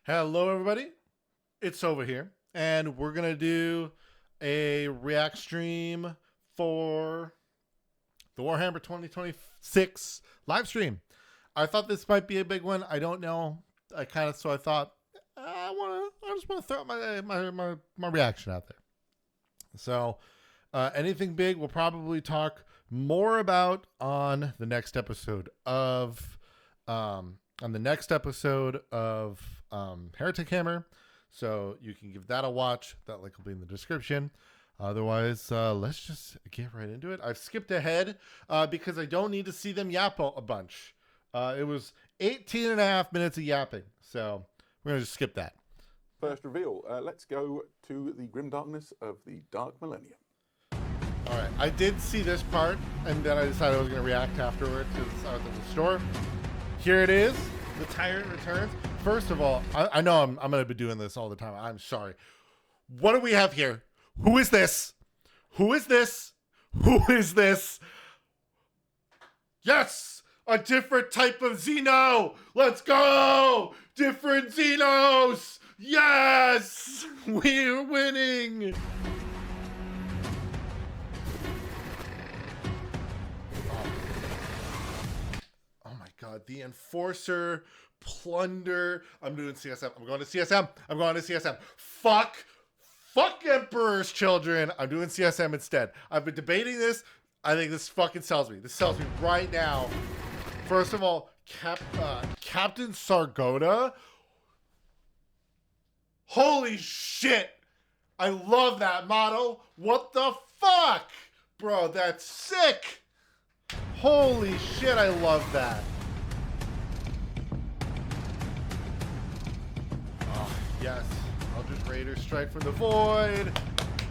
Hello, everybody. It's Sowa here, and we're gonna do a react stream for the Warhammer 2026 live stream. I thought this might be a big one. I don't know. I thought I just want to throw my reaction out there. So, anything big, we'll probably talk more about on the next episode of Heretic Hammer. So you can give that a watch. That link will be in the description. Otherwise, let's just get right into it. I've skipped ahead because I don't need to see them yap a bunch. It was 18 and a half minutes of yapping. So we're going to just skip that. First reveal. Let's go to the grim darkness of the Dark Millennium. All right. I did see this part, and then I decided I was going to react afterwards because I was at the store. Here it is. The Tyrant returns. First of all, I know I'm going to be doing this all the time. I'm sorry. What do we have here? Who is this? Who is this? Who is this? Yes! A different type of Xeno! Let's go! Different Xenos! Yes! We're winning! Oh my god, the Enforcer, Plunder. I'm doing CSM. I'm going to CSM. I'm going to CSM. Fuck Emperor's Children. I'm doing CSM instead. I've been debating this. I think this fucking sells me. This sells me right now. First of all, Captain Sargoda. Holy shit. I love that model. What the fuck? Bro, that's sick. Holy shit, I love that. Oh, yes. Eldritch Raiders strike from the void.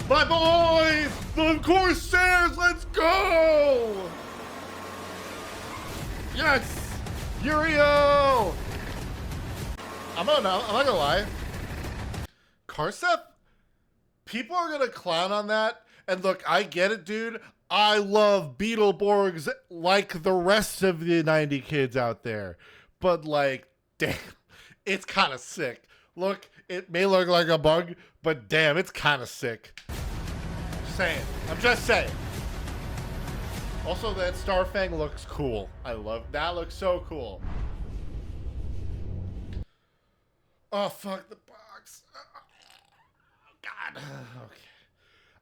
My boys, the Corsairs, let's go! Yes! Uriel! I'm not gonna lie. Karseth? People are gonna clown on that. And look, I get it, dude. I love Beetleborgs like the rest of the 90 kids out there. But like, damn, it's kind of sick. Look, it may look like a bug, but damn, it's kind of sick. Just saying. I'm just saying. Also, that Starfang looks cool. I love that. Looks so cool. Oh, fuck the box. Oh, God. Okay.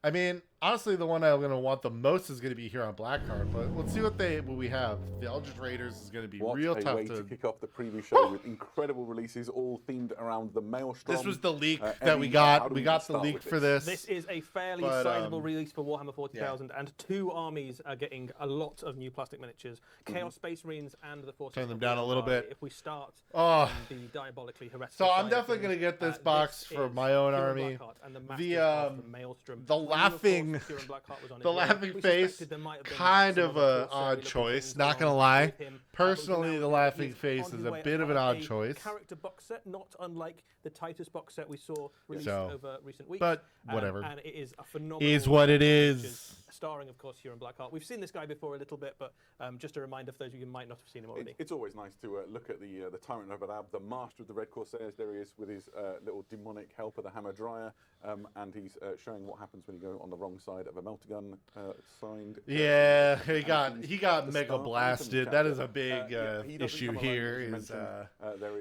I mean, honestly, the one I'm going to want the most is going to be here on Blackheart, but let's see what we have. The Eldritch Raiders is going to be real tough way to kick off the preview show with incredible releases, all themed around the Maelstrom. This was the leak that we got. We got the leak for this. This is a fairly sizable release for Warhammer 40,000, and two armies are getting a lot of new plastic miniatures. Chaos Space Marines and the Forces. Turn them down a little bit. If we start the diabolically heretic. So I'm definitely going to get this box for my own army. The laughing face, kind of a odd choice. Not gonna lie, personally, the laughing face is a bit of an odd choice. Character box set, not unlike the Titus box set we saw released over recent weeks. But whatever, and it is a phenomenal. Is what it is. Starring, of course, Huron Blackheart. We've seen this guy before a little bit, but just a reminder for those of you who might not have seen him already. It's always nice to look at the Tyrant Nobalab, the master of the Red Corsairs. There he is with his little demonic helper, the Hammer Dryer, and he's showing what happens when you go on the wrong side of a melter-gun signed. Yeah, he got mega blasted. That is a big issue here.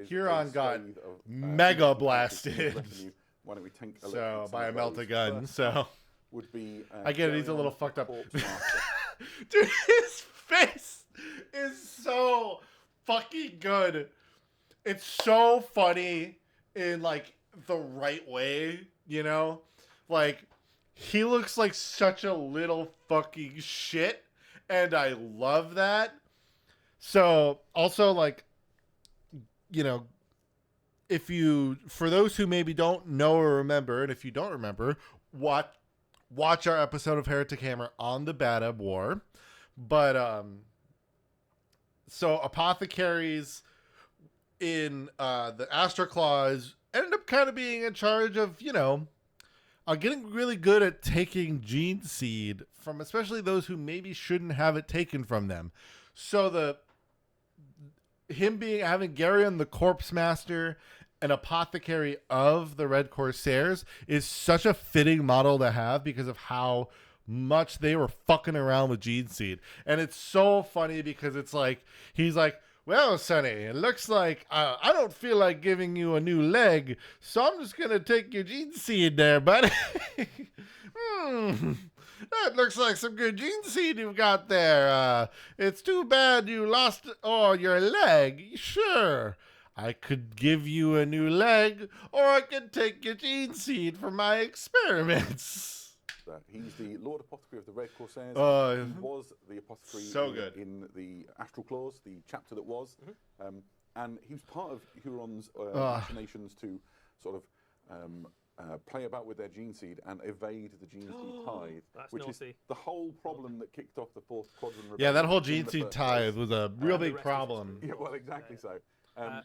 Huron got mega blasted. Why don't we tank so by a melter-gun. So. Would be I get it, he's a little fucked up. Dude, his face is so fucking good. It's so funny in like the right way, you know? Like, he looks like such a little fucking shit, and I love that. So, also, like, you know, for those who maybe don't know or remember, and if you don't remember, watch our episode of Heretic Hammer on the Bad War. But so apothecaries in the Astra Claws ended up kind of being in charge of, you know, getting really good at taking gene seed from especially those who maybe shouldn't have it taken from them. So having Garyon the Corpse Master an apothecary of the Red Corsairs is such a fitting model to have because of how much they were fucking around with Gene Seed. And it's so funny because it's like, he's like, well, Sonny, it looks like I don't feel like giving you a new leg, so I'm just going to take your Gene Seed there, buddy. That looks like some good Gene Seed you've got there. It's too bad you lost your leg. Sure. I could give you a new leg, or I could take your Gene Seed for my experiments. He's the Lord Apothecary of the Red Corsairs. He was the apothecary in the Astral Claws, the chapter that was. And he was part of Huron's machinations to sort of play about with their Gene Seed and evade the Gene Seed tithe, which is the whole problem that kicked off the Fourth Quadrant Rebellion. Yeah, that whole Gene Seed tithe was a real big problem. Yeah, well, exactly so.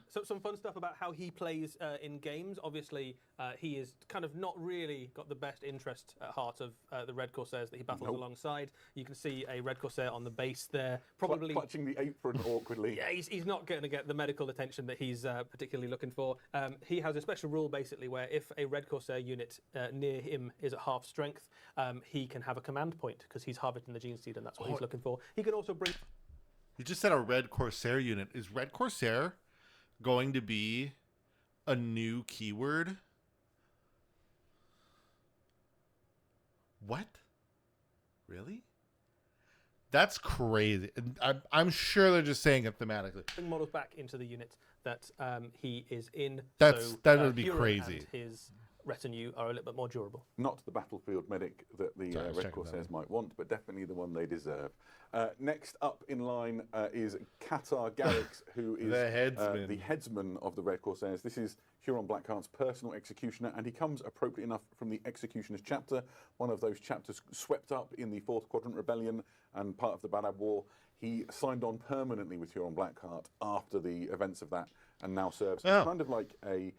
So some fun stuff about how he plays in games. Obviously, he is kind of not really got the best interest at heart of the Red Corsairs that he battles alongside. You can see a Red Corsair on the base there, probably clutching the apron awkwardly. Yeah, he's not going to get the medical attention that he's particularly looking for. He has a special rule basically where if a Red Corsair unit near him is at half strength, he can have a command point because he's harvesting the Gene Seed and that's what he's looking for. He can also bring. You just said a Red Corsair unit. Is Red Corsair going to be a new keyword? What? Really? That's crazy. I'm sure they're just saying it thematically. Bring models back into the unit that he is in. That would be Huron crazy. And his retinue are a little bit more durable. Not the battlefield medic that the Red Corsairs might want, but definitely the one they deserve. Next up in line is Qatar Garrix, who is the headsman of the Red Corsairs. This is Huron Blackheart's personal executioner, and he comes appropriately enough from the Executioner's chapter, one of those chapters swept up in the Fourth Quadrant Rebellion and part of the Badab War. He signed on permanently with Huron Blackheart after the events of that, and now serves as kind of like a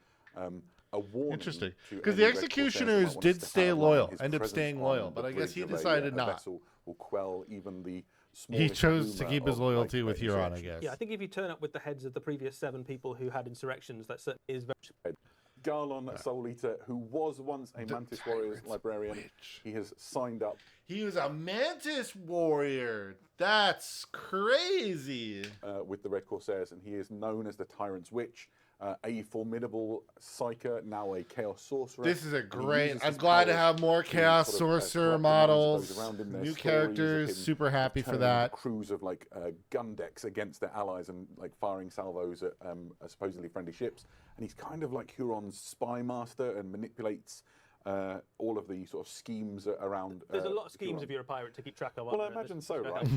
warning. Interesting, because the Executioners did stay loyal, end up staying loyal, but I guess he decided not. Will quell even the he chose to keep his loyalty with Huron, I guess. Yeah, I think if you turn up with the heads of the previous 7 people who had insurrections, that certainly is very. Garlon Soul Eater, who was once a Mantis Warriors librarian, he has signed up. He was a Mantis Warrior. That's crazy. With the Red Corsairs, and he is known as the Tyrant's Witch. A formidable psyker, now a Chaos Sorcerer. This is a great. I'm glad to have more Chaos Sorcerer models. New characters. Super happy for that. Crews of like gun decks against their allies and like firing salvos at supposedly friendly ships. And he's kind of like Huron's spy master and manipulates all of the sort of schemes around. There's a lot of schemes if you're a pirate to keep track of. Well, I imagine so, right?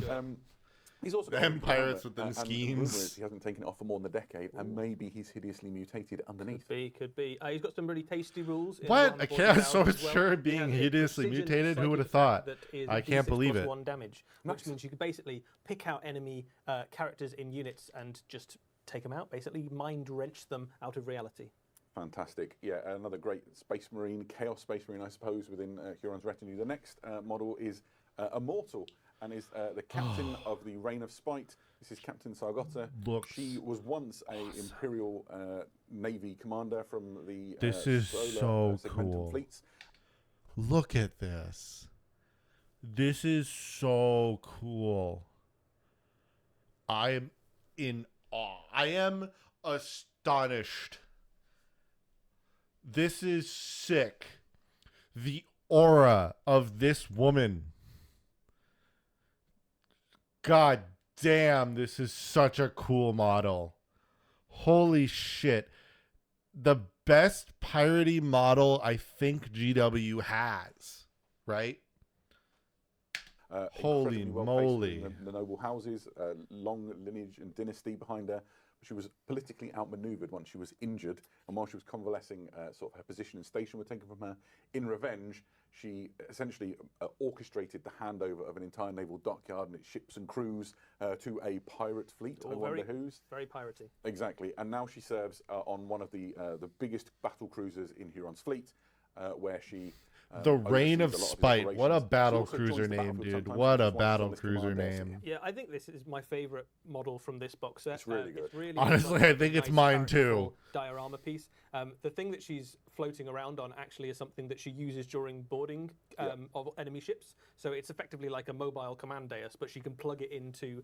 He's also them pirates with them schemes. He hasn't taken it off for more than a decade, and maybe he's hideously mutated underneath. Could be. He's got some really tasty rules. What? A Chaos Sorcerer being hideously mutated? Who would have thought? I can't believe it. 1 damage, which means you could basically pick out enemy characters in units and just take them out. Basically, mind wrench them out of reality. Fantastic. Yeah, another great Space Marine, Chaos Space Marine, I suppose, within Huron's retinue. The next model is Immortal, and is the captain of the Reign of Spite. This is Captain Sargota. She was once a Imperial Navy commander from the this is so cool. Fleets. Look at this. This is so cool. I am in awe. I am astonished. This is sick. The aura of this woman. God damn, this is such a cool model. Holy shit. The best piratey model I think GW has, right? Holy moly. The noble houses, long lineage and dynasty behind her. She was politically outmaneuvered once she was injured, and while she was convalescing, sort of her position and station were taken from her. In revenge, she essentially orchestrated the handover of an entire naval dockyard and its ships and crews to a pirate fleet. I wonder whose. Very piratey. Exactly, and now she serves on one of the biggest battle cruisers in Huron's fleet, where she The Reign of oversees a lot his Spite. What a operations. She battle also joins cruiser the name, battlefield dude. sometimes, What which a is why she's battle on this cruiser command desk. name. Yeah, I think this is my favorite model from this box set. It's really good. It's really Honestly, well done. I think it's Nice mine characterful too. Diorama piece. The thing that she's floating around on actually is something that she uses during boarding of enemy ships. So it's effectively like a mobile command dais, but she can plug it into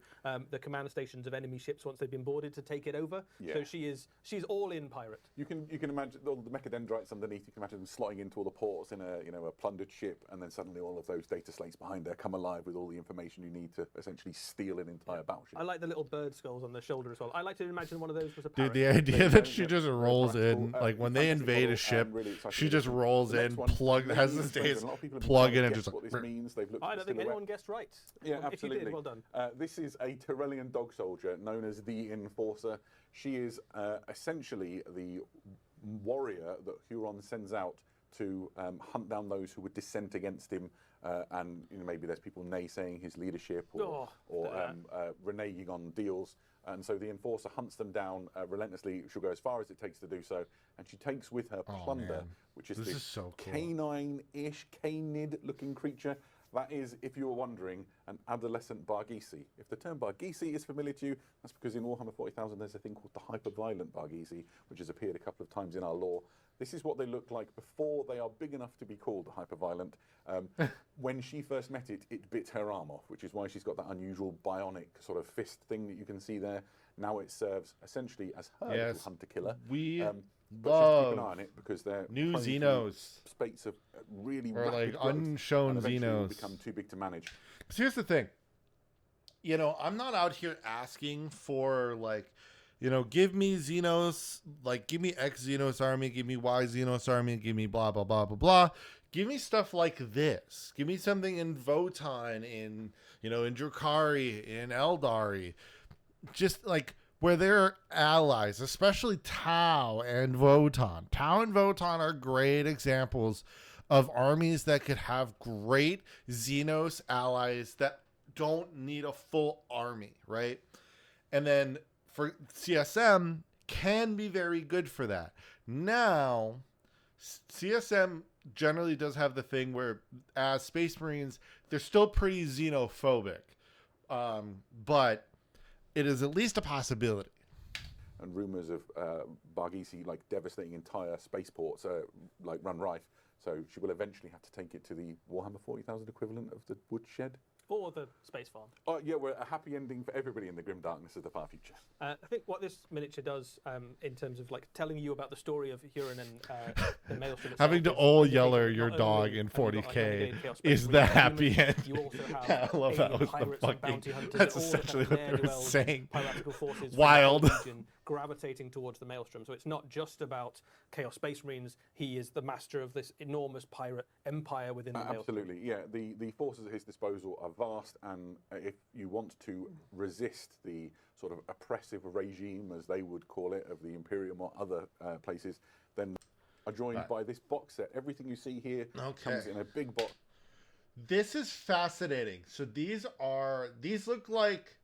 the command stations of enemy ships once they've been boarded to take it over. Yeah. So she's all in pirate. You can imagine all the mechadendrites underneath. You can imagine them slotting into all the ports in a plundered ship, and then suddenly all of those data slates behind her come alive with all the information you need to essentially steal an entire battleship. I like the little bird skulls on the shoulder as well. I like to imagine one of those was a Dude, parrot. the idea that she just very rolls in, practical. like when they Fantastic invade model, a ship, really excited she with just this one. rolls The in, next one, has maybe the stays, a lot of people have been plug trying in, to and guess just what this like. means. They've looked I at don't the think anyone silhouette. guessed right. Yeah, If you absolutely. did, well done. This is a Tyrellian dog soldier known as the Enforcer. She is essentially the warrior that Huron sends out to hunt down those who would dissent against him, and maybe there's people naysaying his leadership or reneging on deals. And so the Enforcer hunts them down relentlessly. She'll go as far as it takes to do so, and she takes with her plunder, which is This this is so cool. canine-ish, canid-looking creature. That is, if you were wondering, an adolescent Barghisi. If the term Barghisi is familiar to you, that's because in Warhammer 40,000 there's a thing called the hyper-violent Barghisi, which has appeared a couple of times in our lore. This is what they look like before they are big enough to be called hyper-violent. When she first met it, it bit her arm off, which is why she's got that unusual bionic sort of fist thing that you can see there. Now it serves essentially as her little hunter-killer. But just keep an eye on it because they're new prone to Xenos. spates of really Or rapid like growth, unshown and eventually will Xenos. become too big to manage. So here's the thing. I'm not out here asking for give me Xenos, give me X Xenos army, give me Y Xenos army, give me blah, blah, blah, blah, blah. Give me stuff like this. Give me something in Votann, in Drukhari, in Eldari. Just where they're allies, especially Tau and Votann. Tau and Votann are great examples of armies that could have great Xenos allies that don't need a full army, right? And then for CSM can be very good for that. Now, CSM generally does have the thing where as Space Marines, they're still pretty xenophobic. But it is at least a possibility. And rumours of Barghisi devastating entire spaceports run rife. So she will eventually have to take it to the Warhammer 40,000 equivalent of the Woodshed. Or the space farm. Oh yeah, we're a happy ending for everybody in the grim darkness of the far future. I think what this miniature does, in terms of telling you about the story of Huron and the Maelstrom itself, Having to all yeller your dog in 40k is the happy end. You also have I love that alien was the pirates and fucking. bounty hunters That's and all the essentially kind what of they were ne'er-do-wells saying. piratical forces from Wild. the region gravitating towards the Maelstrom. So it's not just about Chaos Space Marines. He is the master of this enormous pirate empire within the Maelstrom. Absolutely, yeah. The forces at his disposal are vast, and if you want to resist the sort of oppressive regime, as they would call it, of the Imperium or other places, then are joined by this box set. Everything you see here comes in a big box. This is fascinating. So these look like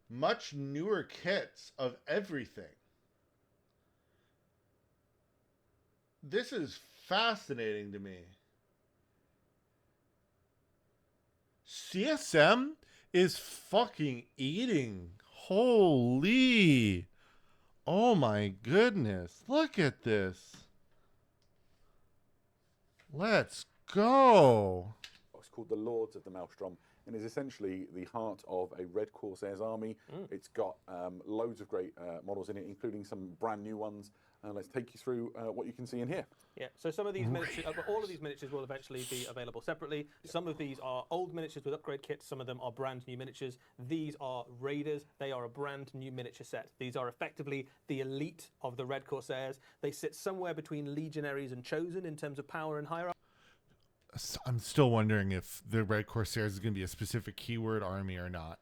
much newer kits of everything. This is fascinating to me. CSM is fucking eating. Holy. Oh my goodness. Look at this. Let's go. It's called the Lords of the Maelstrom, and is essentially the heart of a Red Corsairs army. It's got loads of great models in it, including some brand new ones. Let's take you through what you can see in here. Yeah, so some of these miniatures, all of these miniatures will eventually be available separately. Some of these are old miniatures with upgrade kits. Some of them are brand new miniatures. These are Raiders. They are a brand new miniature set. These are effectively the elite of the Red Corsairs. They sit somewhere between Legionaries and Chosen in terms of power and hierarchy. I'm still wondering if the Red Corsairs is going to be a specific keyword army or not.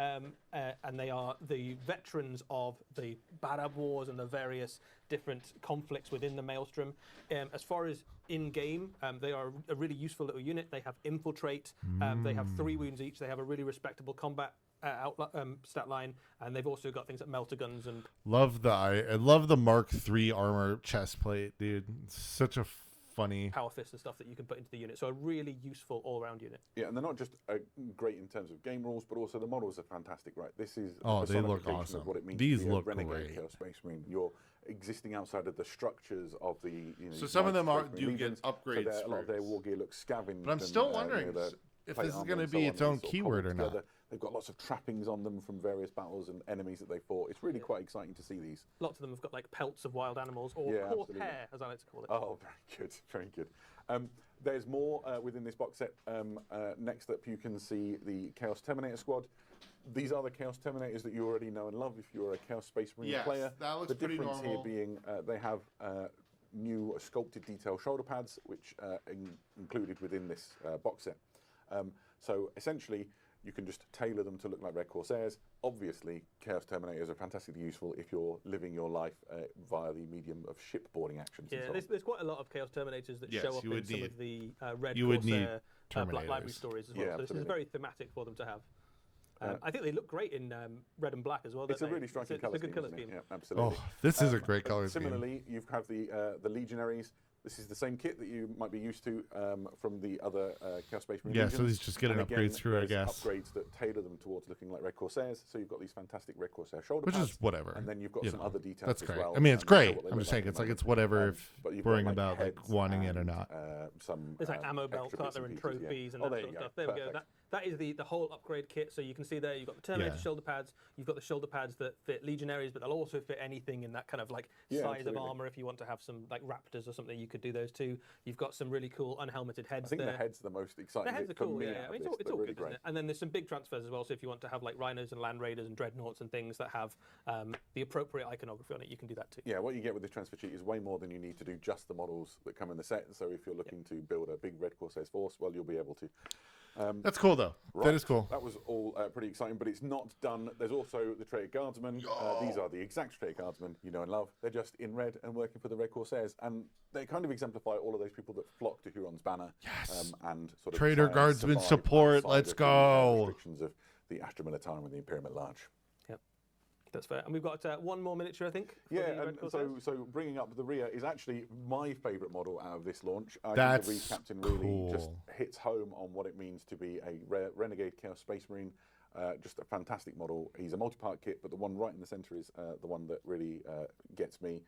And they are the veterans of the Barab Wars and the various different conflicts within the Maelstrom. As far as in-game, they are a really useful little unit. They have Infiltrate. They have 3 wounds each. They have a really respectable combat stat line, and they've also got things like melter guns and. I love the Mark III armor chest plate, dude. It's such a funny. power fists and stuff that you can put into the unit. So a really useful all-round unit. Yeah, and they're not just great in terms of game rules, but also the models are fantastic, right? This is Oh, they look personification awesome. of what it means These to be look a renegade great. Chaos Space Marine. You're existing outside of the structures of the. So these some of Knights them Space Marine do get legions, upgrades So a lot of their for- war gear looks scavenged. But I'm and, still wondering the if plate this is armor going to and so be on its is own sort of keyword or cobbled not. together. They've got lots of trappings on them from various battles and enemies that they fought. It's really quite exciting to see these. Lots of them have got like pelts of wild animals or Yeah, coarse absolutely. hair, as I like to call it. Oh, very good, very good. There's more within this box set. Next up, you can see the Chaos Terminator squad. These are the Chaos Terminators that you already know and love if you're a Chaos Space Marine Yes, player. that looks the pretty difference normal. here being they have new sculpted detail shoulder pads, which are included within this box set. So essentially, you can just tailor them to look like Red Corsairs. Obviously, Chaos Terminators are fantastically useful if you're living your life via the medium of shipboarding actions. Yeah, and so on. there's quite a lot of Chaos Terminators that Yes, show up you in would some need- of the Red you would need Corsair Black Library Terminators. stories as well. Yeah, So this is absolutely. very thematic for them to have. I think they look great in red and black as well. It's a don't they? really striking It's colour a good scheme, colour isn't it? scheme. Yeah, absolutely. Oh, this is a great color scheme. Similarly, you have the Legionaries. This is the same kit that you might be used to from the other Chaos Space Marine Yeah, so legions. he's just getting And again, upgrades through, I there's guess. upgrades that tailor them towards looking like Red Corsairs. So you've got these fantastic Red Corsair shoulder Which pads. is whatever. And then you've got you some know, other details That's as great. well. I mean, it's and you know great. what they I'm look just saying, like it's like at it's the whatever moment. if But you've got, worrying like, about like heads wanting it or and, not. Some There's like ammo belt extra bits cutler and pieces, yeah. trophies and Oh, that there sort you of go. stuff. There we go. Perfect. That is the whole upgrade kit. So you can see there you've got the Terminator Yeah. shoulder pads. You've got the shoulder pads that fit Legionaries, but they'll also fit anything in that kind of like Yeah, size absolutely. of armor. If you want to have some like Raptors or something, you could do those too. You've got some really cool unhelmeted heads I think there. the heads are the most exciting. The heads are bit for cool, me yeah. out I of mean, this. it's They're all really good, isn't great. it? And then there's some big transfers as well. So if you want to have like Rhinos and Land Raiders and Dreadnoughts and things that have the appropriate iconography on it, you can do that too. Yeah, what you get with this transfer sheet is way more than you need to do just the models that come in the set. So if you're looking to build a big Red Corsairs force, well, you'll be able to. That's cool though. Right, That is cool. That was all pretty exciting, but it's not done. There's also the Traitor Guardsmen. These are the exact Traitor Guardsmen you know and love. They're just in red and working for the Red Corsairs, and they kind of exemplify all of those people that flock to Huron's banner. Yes. And sort of Traitor try and Guardsmen survive support, outside let's of the, go. restrictions of the Astra Militarum and the Imperium at large. That's fair. And we've got one more miniature, I think. For Yeah, the Red and Corsairs. so bringing up the rear is actually my favourite model out of this launch. I That's think the Reeve Captain really just cool. hits home on what it means to be a Renegade Chaos Space Marine. Just a fantastic model. He's a multi-part kit, but the one right in the centre is the one that really gets me.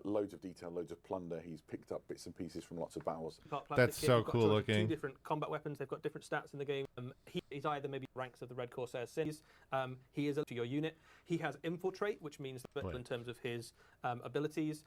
Loads of detail, loads of plunder. He's picked up bits and pieces from lots of battles. Part plastic That's kit. so You've got cool sort of looking. Two different combat weapons. They've got different stats in the game. He's either maybe ranks of the Red Corsair series. He is up to your unit. He has infiltrate, which means that Right. in terms of his abilities,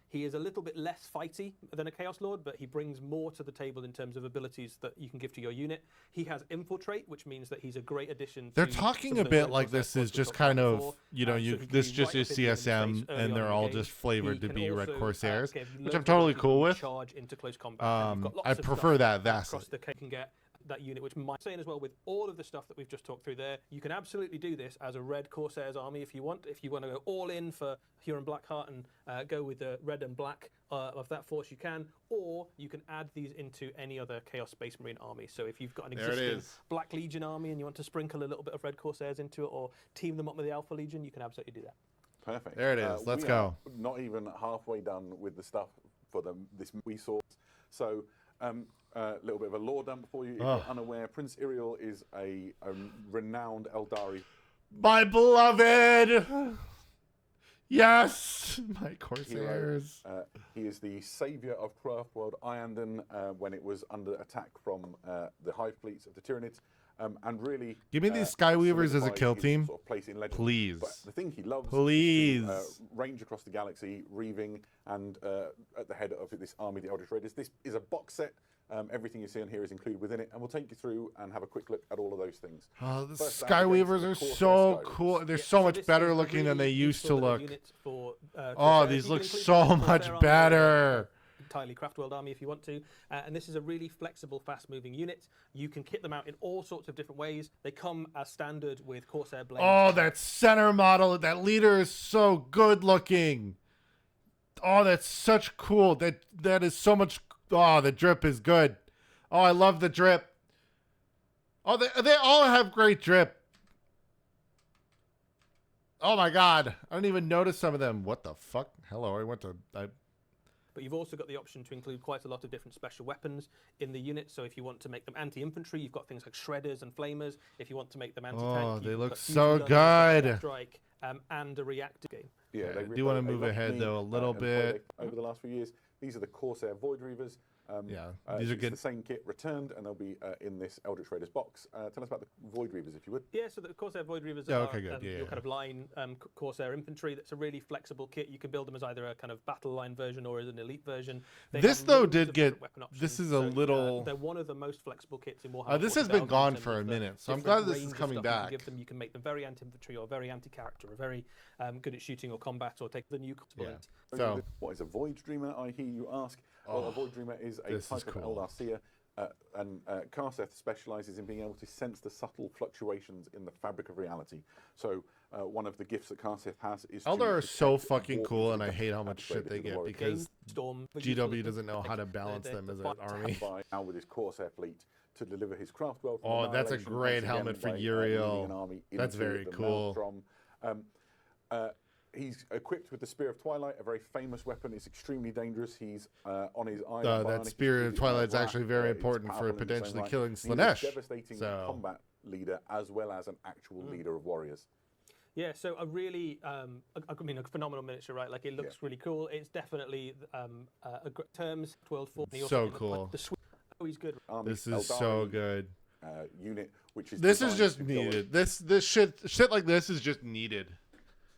he is a little bit less fighty than a Chaos Lord, but he brings more to the table in terms of abilities that you can give to your unit. He has infiltrate, which means that he's a great addition. They're to talking some a of those bit Red like Corsair this squads is we just talked kind about of, before. you know, So you he can this be just right is up in the enemy's CSM face early and on they're in the all game. just flavored He to can be Red also, Corsairs, give which loads I'm of totally abilities cool to with. Charge into close combat. And you've got I lots of prefer stuff that across vastly. the you can get that unit, which might saying as well with all of the stuff that we've just talked through there, you can absolutely do this as a Red Corsairs army if you want. If you want to go all in for Huron Blackheart and go with the red and black of that force, you can, or you can add these into any other Chaos Space Marine army. So if you've got an There it existing is. Black Legion army and you want to sprinkle a little bit of Red Corsairs into it, or team them up with the Alpha Legion, you can absolutely do that. Perfect. There it is. Let's we go. are not even halfway done with the stuff for this we saw. So a little bit of a lore dump for you. If you're unaware, Prince Iriel is a renowned Eldari. My beloved. Yes, my hero. Corsairs. He is the saviour of Craftworld Ianden when it was under attack from the hive fleets of the Tyranids. And really, Give me these Skyweavers as a solidified kill his team. sort of place in legend. Please. But the thing he loves Please. is to range across the galaxy, reaving, and at the head of this army, the Eldritch Raiders. This is a box set. Everything you see on here is included within it, and we'll take you through and have a quick look at all of those things. Oh, the First out Skyweavers against are the Corsair so Skyweavers. cool. They're Yeah, so much this better is a looking than really they used to useful little look. unit for, Oh, Corsair. these You look can include so them in the much Corsair army better. entirely Craftworld army if you want to, and this is a really flexible, fast-moving unit. You can kit them out in all sorts of different ways. They come as standard with Corsair blades. Oh, that center model, that leader is so good looking. Oh, that's such cool. That is so much. Oh, the drip is good. Oh, I love the drip. Oh, they all have great drip. Oh my God, I didn't even notice some of them. What the fuck? Hello, but you've also got the option to include quite a lot of different special weapons in the unit. So if you want to make them anti-infantry, you've got things like shredders and flamers. If you want to make them anti-tank, they you've look got so fusion guns, good. strike, and a reactive game. Yeah, I do want to move ahead though a little bit. Over the last few years, these are the Corsair Void Reavers. These are it's good. the same kit returned, and they'll be in this Eldritch Raiders box. Tell us about the Void Reavers, if you would. Yeah, so the Corsair Void Reavers Yeah, are okay, good. your kind of line Corsair infantry. That's a really flexible kit. You can build them as either a kind of battle line version or as an elite version. They This have though loads did of get. different weapon This options. is a little. They're one of the most flexible kits in Warhammer. This has been 40,000 gone in terms for a of the minute, so I'm different glad this is range of coming stuff you can back. give them. You can make them very anti-infantry or very anti-character or very good at shooting or combat or take the new component. So what is a Void Dreamer, I hear you ask? Well, a Void Dreamer is a type of Eldar Seer, and Karseth specialises in being able to sense the subtle fluctuations in the fabric of reality. So one of the gifts that Karseth has is Eldar are to so detect fucking warp cool, into and I the hate how depth much and shit they upgraded to the get warrior. because Storm, GW doesn't know how to balance them as an army. Now with his Corsair fleet to deliver his craft world. Oh, that's a great helmet for Uriel. That's very cool. He's equipped with the Spear of Twilight, a very famous weapon. It's extremely dangerous. He's on his eye. That Spear of Twilight is actually very important for potentially killing Slanesh. He's a devastating combat leader as well as an actual leader of warriors. Yeah, so a really, a phenomenal miniature, right? Like it looks really cool. It's definitely terms World 4. So cool. Oh, he's good. This is so good. Unit, which is this is just needed. This shit like this is just needed.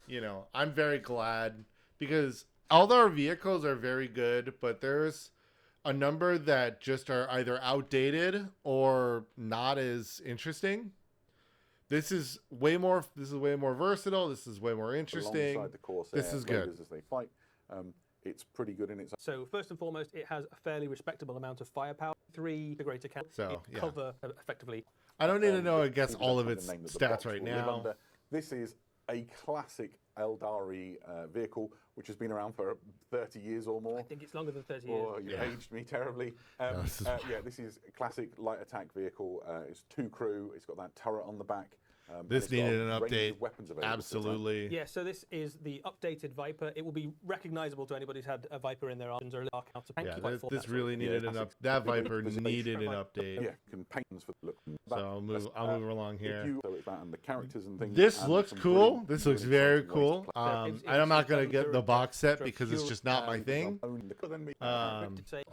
You know, I'm very glad because Eldar vehicles are very good, but there's a number that just are either outdated or not as interesting. This is way more versatile. This is way more interesting. Alongside the Corsair this is good. As they fight, it's pretty good in its. So first and foremost, it has a fairly respectable amount of firepower. 3 greater cannon. So cover effectively. I don't need to know. I guess all of its stats right now. This is a classic Eldari vehicle, which has been around for 30 years or more. I think it's longer than 30 years. Oh, you aged me terribly. This is a classic light attack vehicle. It's 2 crew. It's got that turret on the back. This needed an update. Absolutely. Yeah, so this is the updated Viper. It will be recognizable to anybody who's had a Viper in their arms or dark out. Yeah, this really needed an update. That Viper needed an update. Yeah, campaigns for the look. So I'll move along here. And the characters and things. This looks cool. This looks very cool. And I'm not gonna get the box set because it's just not my thing. So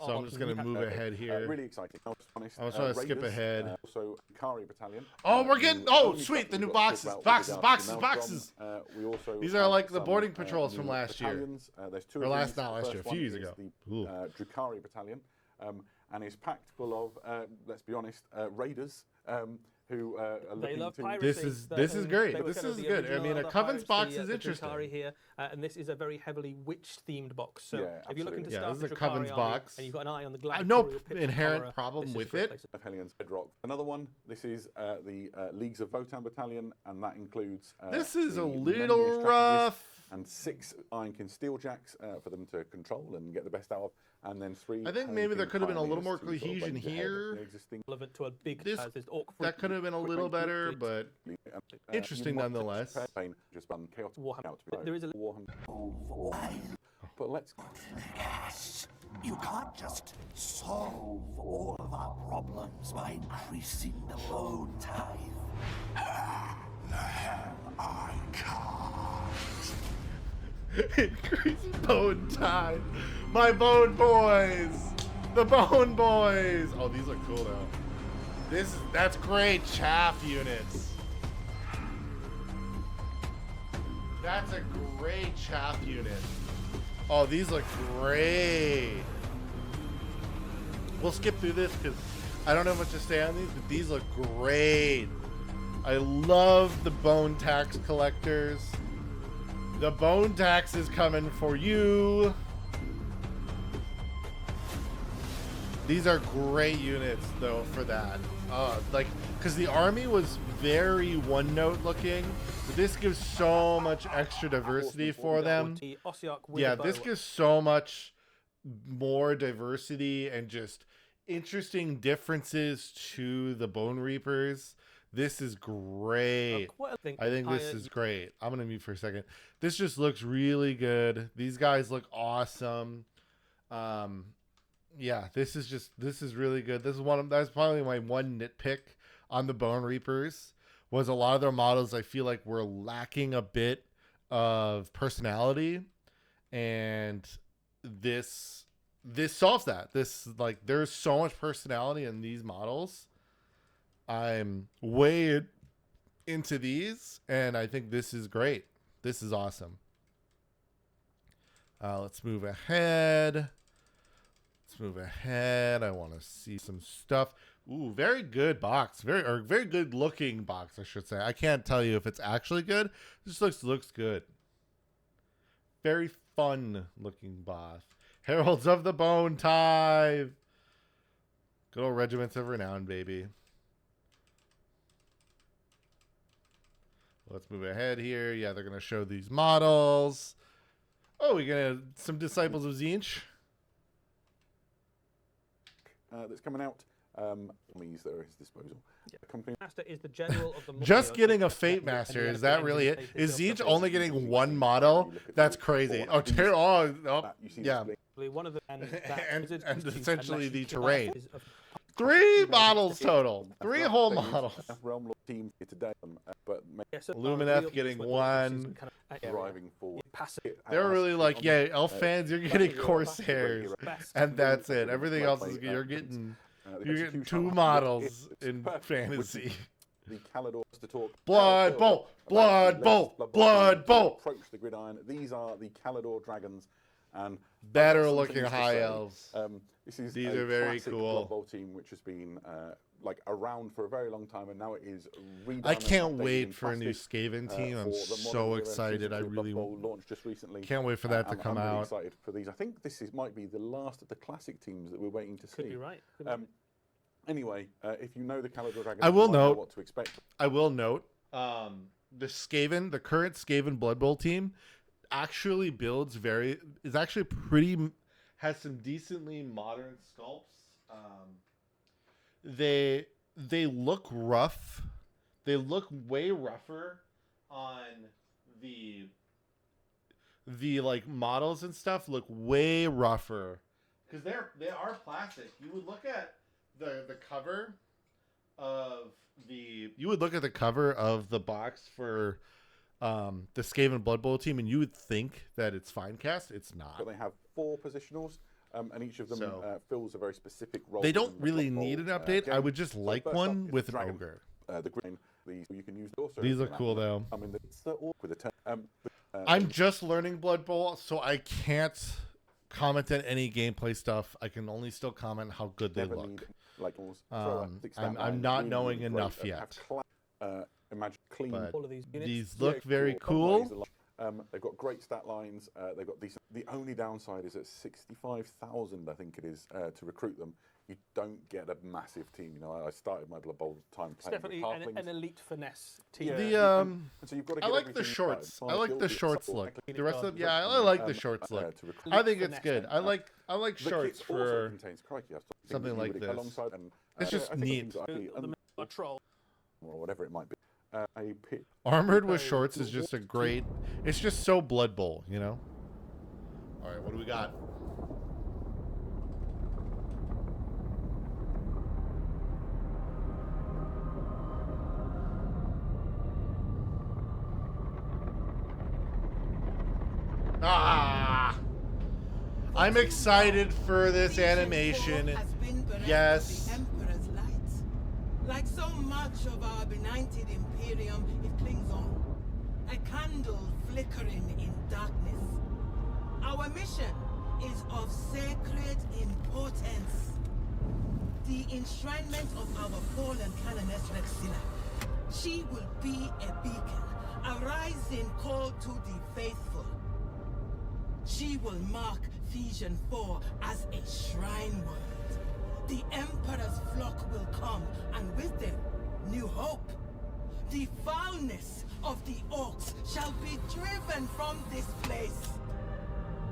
I'm just gonna move ahead here. Really exciting. I was trying to skip ahead. Also, Kari Battalion. Oh, we're getting. Oh, sweet. The new boxes. We also these are like the boarding patrols from last year. There's 2 or last, not last year, a few years ago. The Drukari Battalion, and is packed full of, let's be honest, raiders who are looking to. This is great. This is good. I mean, a Coven's box is interesting. Here, and this is a very heavily witch-themed box. So if you're looking to start this is a Coven's box, and you've got an eye on the glass, no inherent problem with it. Helion's Bedrock. Another one. This is the Leagues of Votan Battalion, and that includes. This is a little rough. And 6 Ironkin Steeljacks for them to control and get the best out of, and then 3. I think maybe there could have been a little more cohesion here. Relevant to a big that could have been a little better, but interesting nonetheless. There is a but let's. You can't just solve all of our problems by increasing the bone tithe. The hell I can't. Increase bone tithe. My bone boys. The bone boys. Oh, these look cool though. That's great chaff units. That's a great chaff unit. Oh, these look great. We'll skip through this because I don't have much to say on these, but these look great. I love the bone tax collectors. The bone tax is coming for you. These are great units though for that. Because the army was very one-note looking. But this gives so much extra diversity for them. Yeah, this gives so much more diversity and just interesting differences to the Bone Reapers. This is great. I think this is great. I'm going to mute for a second. This just looks really good. These guys look awesome. Yeah, this is really good. This is that's probably my one nitpick on the Bone Reapers, was a lot of their models I feel like were lacking a bit of personality, and this solves that. This, like, there's so much personality in these models. I'm way into these, and I think this is great. This is awesome. Let's move ahead. I want to see some stuff. Ooh, very good box. Very good looking box, I should say. I can't tell you if it's actually good. It just looks good. Very fun looking boss. Heralds of the Bone Tithe. Good old Regiments of Renown, baby. Let's move ahead here. Yeah, they're going to show these models. Oh, we got some Disciples of Tzeentch. That's coming out. Let me use that at his disposal. Yeah. Company. Master is the general of the Just getting a Fate Master. Is that really it? Is Tzeentch only getting one model? That's crazy. Oh, yeah. One of the and essentially the terrain. 3 models total. 3 whole models. Realm Lord team here today, but Lumineth getting 1. Driving forward. They're really like, yeah, Elf fans, you're getting Corsairs, and that's it. Everything else is you're getting 2 models in fantasy. The Calidors to talk. Blood Bolt. Approach the gridiron. These are the Calidor dragons, and better looking high elves. These are very cool. Blood Bowl team, which has been like around for a very long time, and now it is redone. I can't wait for a new Skaven team. I'm so excited. I really launched just recently. Can't wait for that to come I'm really out. Excited for these. I think might be the last of the classic teams that we're waiting to see. Could be right. Anyway, if you know the Calidor dragons, I will note what to expect. the current Skaven Blood Bowl team actually has some decently modern sculpts. They look rough. They look way rougher on the like models and stuff. Look way rougher because they are plastic. You would look at the cover of the box for the Skaven Blood Bowl team, and you would think that it's fine cast. It's not. But they have 4 positionals. And each of them fills a very specific role. They don't really need an update. I would just like one with an ogre. The green, you can use also. These look cool though. I mean, it's the orc with a I'm just learning Blood Bowl, so I can't comment on any gameplay stuff. I can only still comment how good they look. I'm not knowing enough yet. Imagine clean. All of these look very cool. They've got great stat lines. They've got decent. The only downside is at 65,000, I think it is, to recruit them. You don't get a massive team. You know, I started my Blood Bowl time playing. It's definitely an elite finesse team. Yeah. So you've got to I like the shorts. I like the shorts look. The rest of I like the shorts look. I think it's good. I like shorts for something like this. It's just neat. A troll or whatever it might be. Armored with shorts is just a great. It's just so Blood Bowl, you know. All right, what do we got? I'm excited for this animation. Yes. Like so much of our benighted Imperium, it clings on. A candle flickering in darkness. Our mission is of sacred importance. The enshrinement of our fallen Canoness Rexilla. She will be a beacon, a rising call to the faithful. She will mark Fusion 4 as a shrine world. The Emperor's flock will come, and with them, new hope. The foulness of the orcs shall be driven from this place.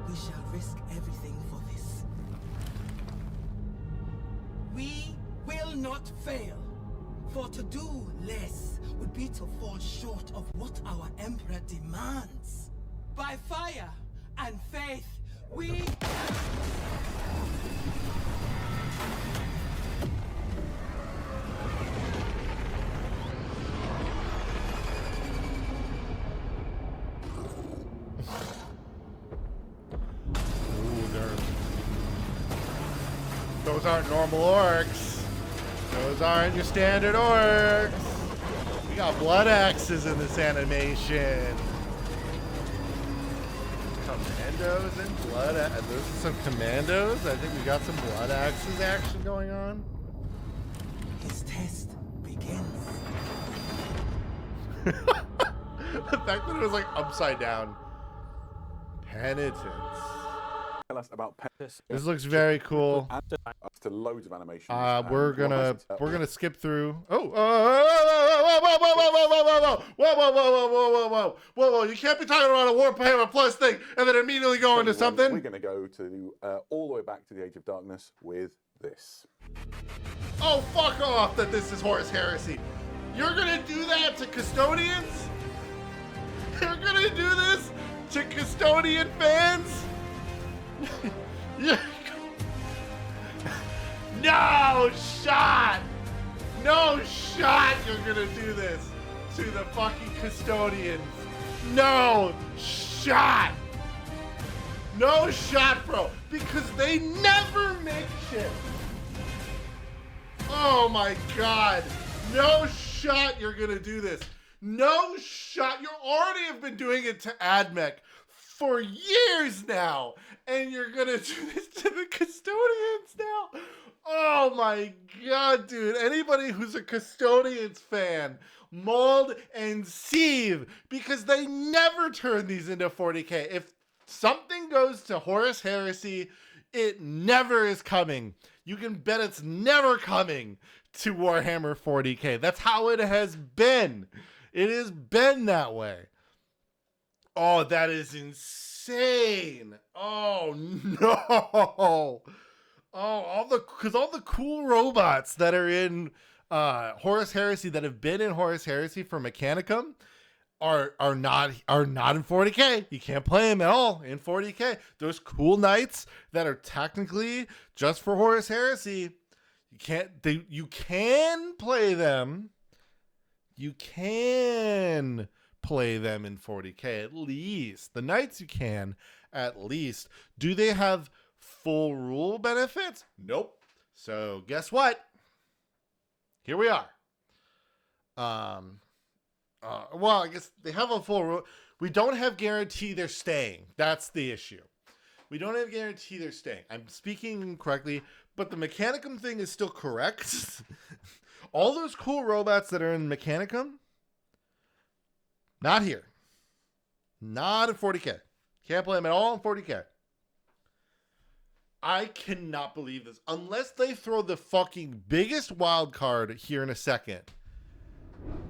We shall risk everything for this. We will not fail, for to do less would be to fall short of what our Emperor demands. By fire and faith, we... Those aren't normal orcs. Those aren't your standard orcs. We got blood axes in this animation. Commandos and blood. Those are some commandos. I think we got some blood axes action going on. His test begins. The fact that it was like upside down. Penitence. Tell us about This- This looks very cool. and to loads of animations. We're and what gonna skip through. Oh, whoa! You can't be talking about a Warhammer Plus thing and then immediately go into We're something. going to go to all the way back to the Age of Darkness with this. Oh, fuck off! That this is Horus Heresy. You're gonna do that to custodians? You're gonna do this to custodian fans? Yeah. No shot! No shot you're gonna do this to the fucking custodians. No shot! No shot, bro. Because they never make shit. Oh my god. No shot you're gonna do this. No shot. You already have been doing it to AdMech for years now. And you're gonna do this to the custodians now. Oh my god, dude. Anybody who's a Custodians fan, mold and sieve, because they never turn these into 40k. If something goes to Horus Heresy, it never is coming. You can bet it's never coming to Warhammer 40k. That's how it has been. It has been that way. Oh, that is insane. Oh no. Oh, all the cool robots that are in Horus Heresy, that have been in Horus Heresy for Mechanicum, are not in 40k. You can't play them at all in 40k. Those cool knights that are technically just for Horus Heresy, you can play them. You can play them in 40k at least. The knights you can at least. Do they have full rule benefits? Nope. So guess what? Here we are. Well, I guess they have a full rule. We don't have guarantee they're staying. That's the issue. We don't have guarantee they're staying. I'm speaking incorrectly, but the Mechanicum thing is still correct. All those cool robots that are in Mechanicum, not here. Not in 40k. Can't play them at all in 40k. I cannot believe this. Unless they throw the fucking biggest wild card here in a second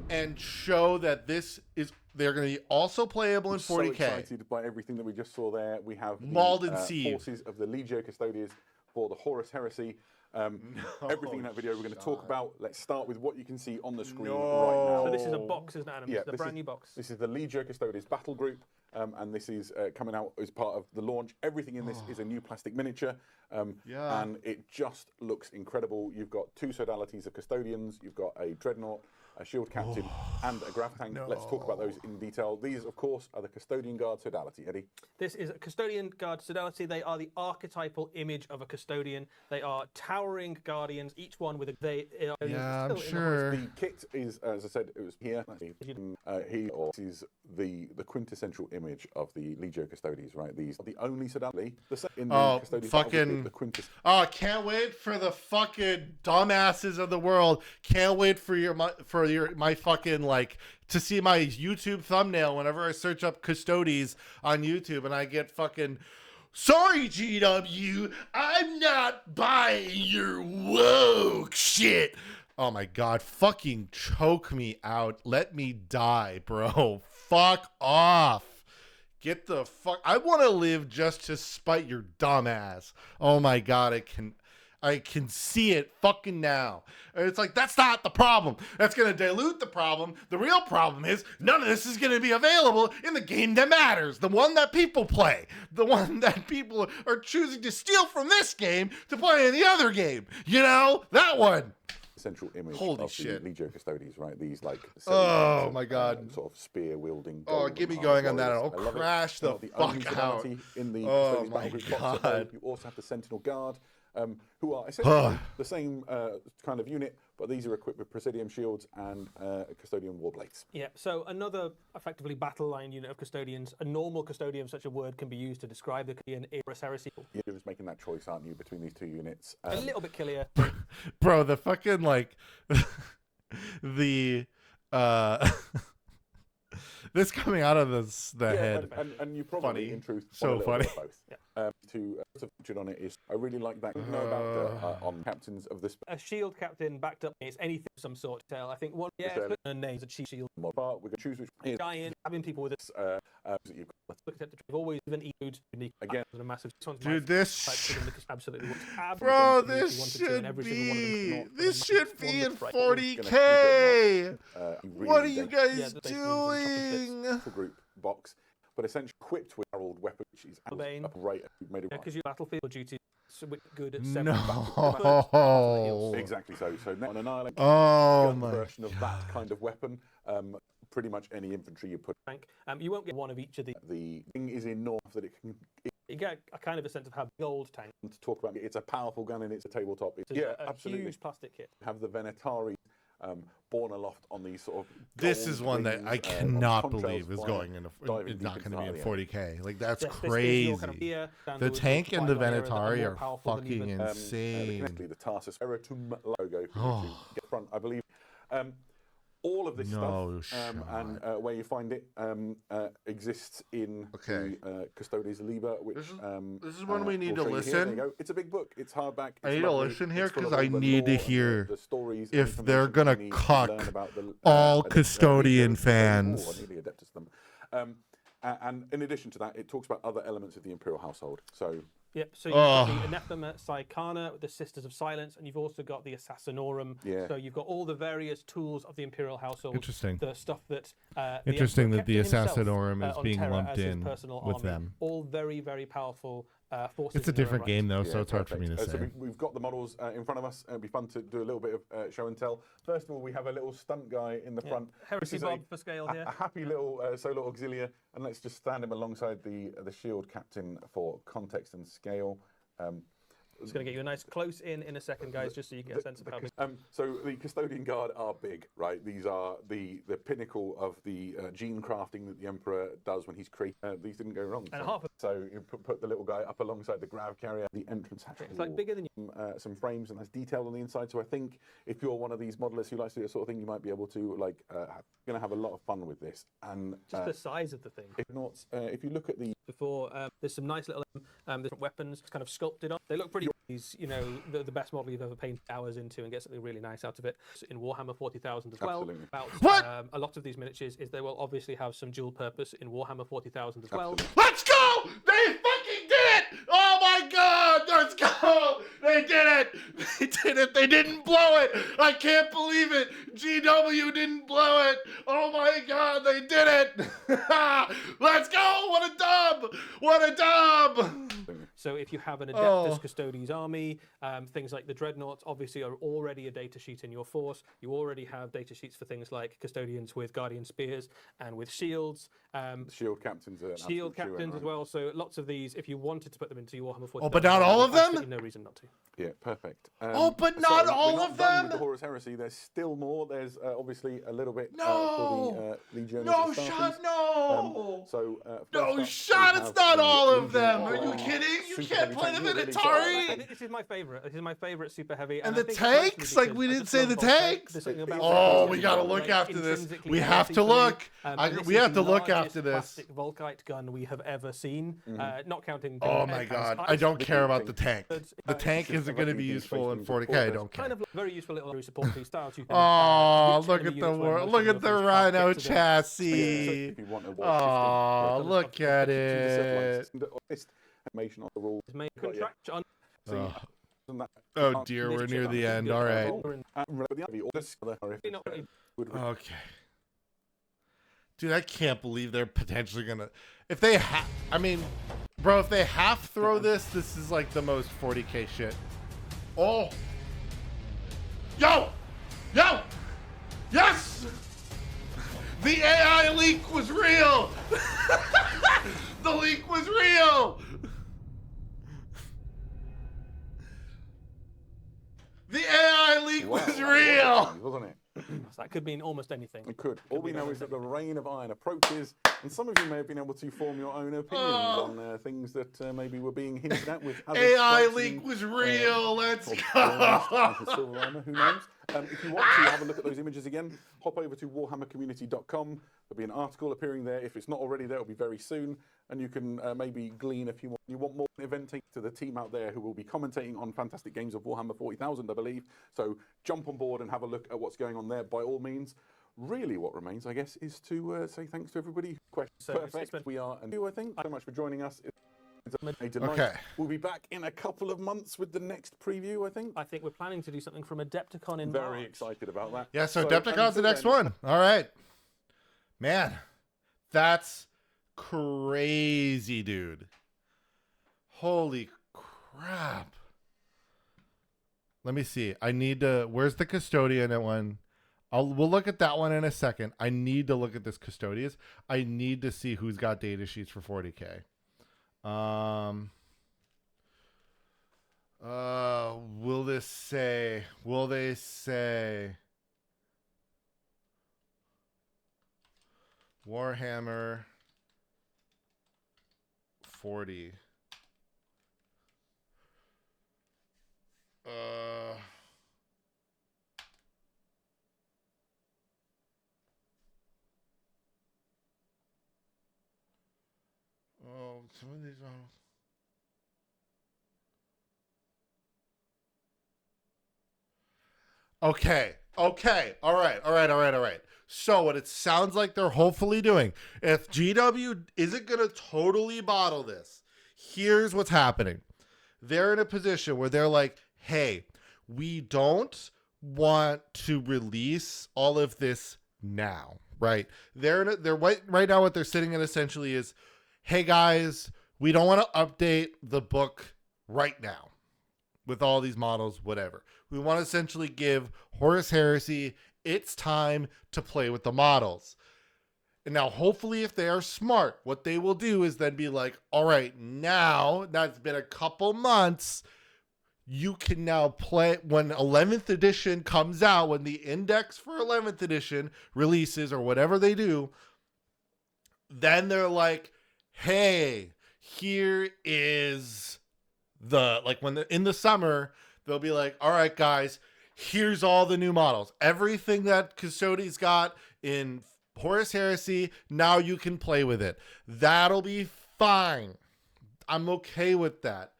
and show that they're going to be also playable in 40k. So excited by everything that we just saw there. We have Mauled and the Sieve. forces of the Legio Custodes for the Horus Heresy. Everything in that video we're going to talk about. Let's start with what you can see on the screen right now. So this is a box, isn't it, Adam? Yeah, This is a brand new box. This is the Legio Custodes battle group, and this is coming out as part of the launch. Everything in this is a new plastic miniature, and it just looks incredible. You've got two sodalities of custodians. You've got a dreadnought, a shield captain, and a grav tank. Let's talk about those in detail. These, of course, are the custodian guard sodality. Eddie? This is a custodian guard sodality. They are the archetypal image of a custodian. They are towering guardians, each one with a... Yeah, I'm sure. The kit is, as I said, it was here. This is the quintessential image of the Legio Custodes, right? These are the only sodality. In the Custodes fucking... the quintessential. Oh, can't wait for the fucking dumbasses of the world. Can't wait for my fucking, like, to see my YouTube thumbnail whenever I search up Custodes on YouTube and I get fucking, sorry, GW, I'm not buying your woke shit. Oh my god, fucking choke me out. Let me die, bro. Fuck off. Get the fuck. I want to live just to spite your dumb ass. Oh my god, I can see it fucking now. And it's like, that's not the problem. That's going to dilute the problem. The real problem is none of this is going to be available in the game that matters. The one that people play. The one that people are choosing to steal from this game to play in the other game. You know? That one. Central image Holy of shit. the Legio Custodes, right? These, like, oh my god, sort of spear wielding. Oh, get me going on that. I'll crash the fuck out. In the oh Custodes my battle group god. box. You also have the Sentinel Guard. who are essentially the same kind of unit, but these are equipped with Presidium shields and Custodian Warblades. Yeah, so another effectively battle line unit of Custodians. A normal Custodian, such a word can be used to describe the Custodian Icarus Heresy. You're just making that choice, aren't you, between these two units? A little bit killier. Bro, the fucking like the this coming out of the head. And you probably, Funny. in truth, So want a little funny. bit of both. To featured on it is, I really like that. You know about on captains of this. A shield captain backed up against anything of some sort. I think one, names a cheap shield. Mod part, we're going to choose which is Giant, having people with it. that you've got. Look at the we've always even issued unique Again. and a massive. Dude, this absolutely. bro, this should be in 40K. What are you guys doing? Group box, but essentially equipped with Harold weapon, which is great. Made it because your battlefield duty is good at No. Exactly so. So now on Annihilate, Oh my version of that kind of weapon. Pretty much any infantry you put. You won't get one of each of these. The thing is enough that it can. You get a kind of a sense of how big old tank. To talk about it's a powerful gun and it's a tabletop. Absolutely. Huge plastic kit. Have the Venetari borne aloft on these sort of. This is one that I cannot believe is going in. It's not going to be in 40K. Like that's crazy. The tank and the Venetari are fucking insane. The Tarsus Eratum logo. Get front, I believe. All of this stuff and where you find it exists in the Custodes Liber, which this is when we need to listen. There you go. It's a big book. It's hardback. I need to listen here because I need to hear the stories if they're gonna cuck all Custodian fans. I nearly adapted them. And in addition to that, it talks about other elements of the Imperial household. So. Yep, so you've got the Anathema Psychana, the Sisters of Silence, and you've also got the Assassinorum. Yeah. So you've got all the various tools of the Imperial household. Interesting. The stuff that Interesting that the himself, Assassinorum is being Terra lumped as his in personal with army. them. All very, very powerful forces. It's a different game though, so it's hard for me to say. So we've got the models in front of us. It'll be fun to do a little bit of show and tell. First of all, we have a little stunt guy in the front. Heresy Bob for scale here. A happy little solo auxiliary, and let's just stand him alongside the shield captain for context and scale. It's going to get you a nice close in a second, guys, just so you get a sense of how. So the Custodian Guard are big, right? These are the pinnacle of the gene crafting that the Emperor does when he's creating. These didn't go wrong. And so you put the little guy up alongside the grav carrier. The entrance hatch. It's like bigger than you. Some frames, and that's detailed on the inside. So I think if you're one of these modelists who likes to do this sort of thing, you might be able to going to have a lot of fun with this. And just the size of the thing. If you look at the there's some nice little different weapons kind of sculpted on. They look pretty. The best model you've ever painted hours into and get something really nice out of it. In Warhammer 40,000 as well. Absolutely. About a lot of these miniatures is they will obviously have some dual purpose in Warhammer 40,000 as well. Let's go! They fucking did it! Oh my god! Let's go! They did it! They did it! They didn't blow it! I can't believe it! GW didn't blow it! Oh my god! They did it! Let's go! What a dub! What a dub! So if you have an Adeptus Custodes army, things like the Dreadnoughts obviously are already a data sheet in your force. You already have data sheets for things like Custodians with Guardian Spears and with shields. Shield captains are shield captains as well. So lots of these, if you wanted to put them into your Warhammer 40,000. Oh, but not all of them? No reason not to. Yeah, perfect. But not all of them? With the Horus Heresy, there's still more. There's obviously a little bit No! for the Legionaries. No, Sean, no! No, Sean, it's not all of them! Are you kidding? You can't play the Minotari! This is my favorite. This is my favorite super heavy. And the tanks? Like, we didn't say the tanks? Oh, we gotta look after this. We have to look. We have to look after this. Plastic Volkite gun we have ever seen, not counting. Oh my god, I don't care about the tank. The tank isn't going to be useful in 40K. I don't care. Kind of very useful little support piece styles. Oh, look at the Rhino chassis. Oh, look at it. Information on the rules. Oh dear, we're near the end. All right. Okay. Dude, I can't believe they're potentially gonna. If they I mean, bro, if they half throw this is like the most 40K shit. Oh. Yo! Yes! The AI leak was real! The leak was real! was Wow, real. wasn't it? So that could mean almost anything. It could. All we know is that the reign of iron approaches, and some of you may have been able to form your own opinions on things that maybe were being hinted at with hazard AI strikes leak and, was real. Let's or go. burns into silver armor, who knows? If you want to have a look at those images again, hop over to warhammercommunity.com. There'll be an article appearing there. If it's not already there, it'll be very soon. And you can maybe glean a few more. You want more event takes to the team out there who will be commentating on fantastic games of Warhammer 40,000, I believe. So jump on board and have a look at what's going on there by all means. Really what remains, I guess, is to say thanks to everybody. Questions perfect. We are, and you, I think, so much for joining us. Okay. We'll be back in a couple of months with the next preview, I think. I think we're planning to do something from Adepticon in Very March. excited about that. Yeah, so Adepticon's the next one. All right. Man, that's crazy, dude. Holy crap. Let me see. I need to... Where's the Custodian at one? We'll look at that one in a second. I need to look at this Custodians. I need to see who's got data sheets for 40K. Will they say Warhammer 40? Some of these are... Okay. All right. So what it sounds like they're hopefully doing, if GW isn't going to totally bottle this, here's what's happening. They're in a position where they're like, hey, we don't want to release all of this now, right? They're right now what they're sitting in essentially is, hey guys, we don't want to update the book right now with all these models, whatever. We want to essentially give Horus Heresy its time to play with the models. And now, hopefully, if they are smart, what they will do is then be like, all right, now that's been a couple months, you can now play when 11th edition comes out, when the index for 11th edition releases or whatever they do, then they're like, hey, here is the, like when in the summer, they'll be like, all right, guys, here's all the new models. Everything that Custodes got in Horus Heresy, now you can play with it. That'll be fine. I'm okay with that.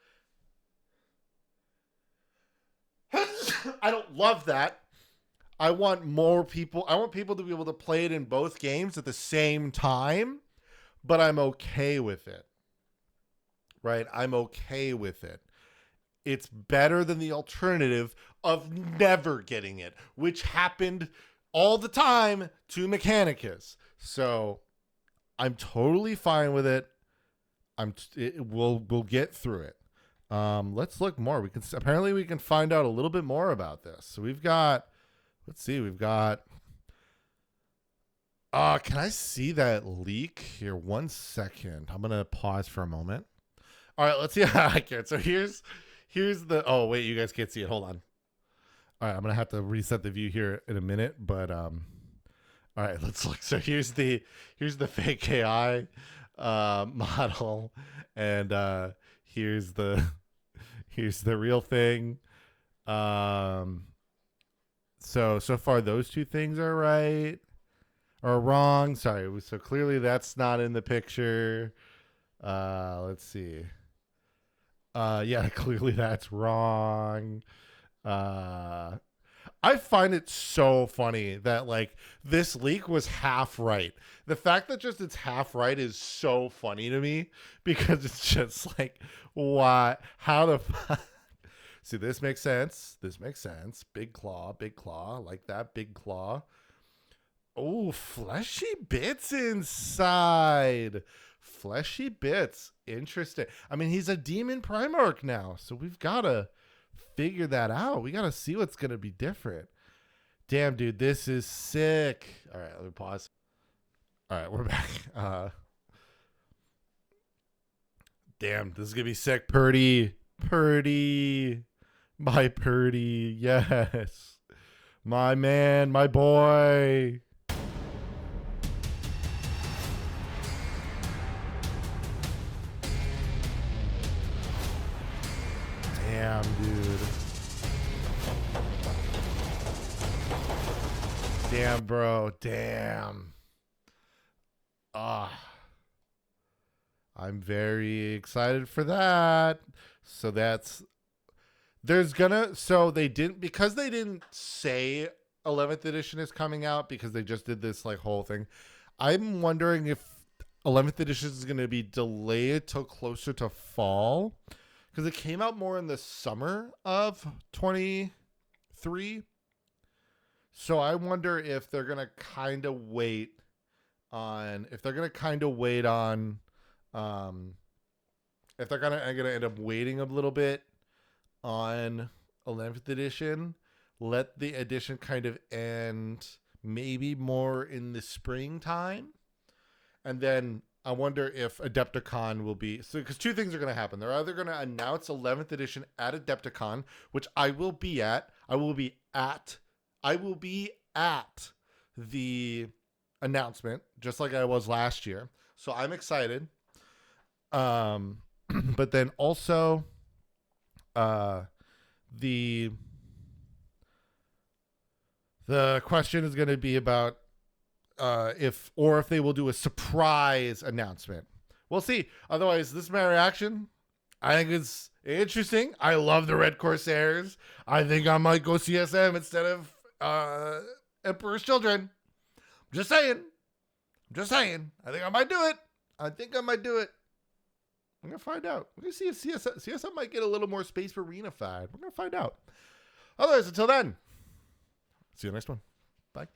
I don't love that. I want more people. I want people to be able to play it in both games at the same time, but I'm okay with it. Right? I'm okay with it. It's better than the alternative of never getting it, which happened all the time to Mechanicus. So I'm totally fine with it. We'll get through it. Let's look more. We can find out a little bit more about this. So we've got, let's see, can I see that leak here? 1 second. I'm going to pause for a moment. All right, let's see how I can. So here's the, oh wait, you guys can't see it. Hold on. All right, I'm going to have to reset the view here in a minute, but, all right, let's look. So here's the fake AI, model, and, here's the real thing. So far those two things are right or wrong. Sorry. So clearly that's not in the picture. Let's see. Yeah, clearly that's wrong. I find it so funny that like this leak was half right. The fact that just it's half right is so funny to me because it's just like, what? How the fuck? See, this makes sense. This makes sense. Big claw, like that. Big claw. Oh, fleshy bits inside. Fleshy bits. Interesting. I mean, he's a demon Primarch now, so we've got to figure that out. We got to see what's going to be different. Damn, dude, this is sick. All right, let me pause. All right, we're back. Damn, this is going to be sick. Purdy. My Purdy. Yes. My man, my boy. Damn, dude. Damn, bro. Damn. I'm very excited for that. So that's so they didn't say 11th edition is coming out because they just did this like whole thing. I'm wondering if 11th edition is going to be delayed till closer to fall because it came out more in the summer of 23. So I wonder if they're going to kind of wait on if they're going to end up waiting a little bit on 11th edition, let the edition kind of end maybe more in the springtime, and then I wonder if Adepticon will be so because two things are going to happen. They're either going to announce 11th edition at Adepticon, which I will be at. I will be at the announcement just like I was last year, so I'm excited. But then also the question is going to be about if they will do a surprise announcement. We'll see. Otherwise, this is my reaction. I think it's interesting. I love the Red Corsairs. I think I might go CSM instead of Emperor's Children. Just saying. I think I might do it. I'm going to find out. We're going to see if CSM might get a little more Space Marine-ified. We're going to find out. Otherwise, until then, see you next one. Bye.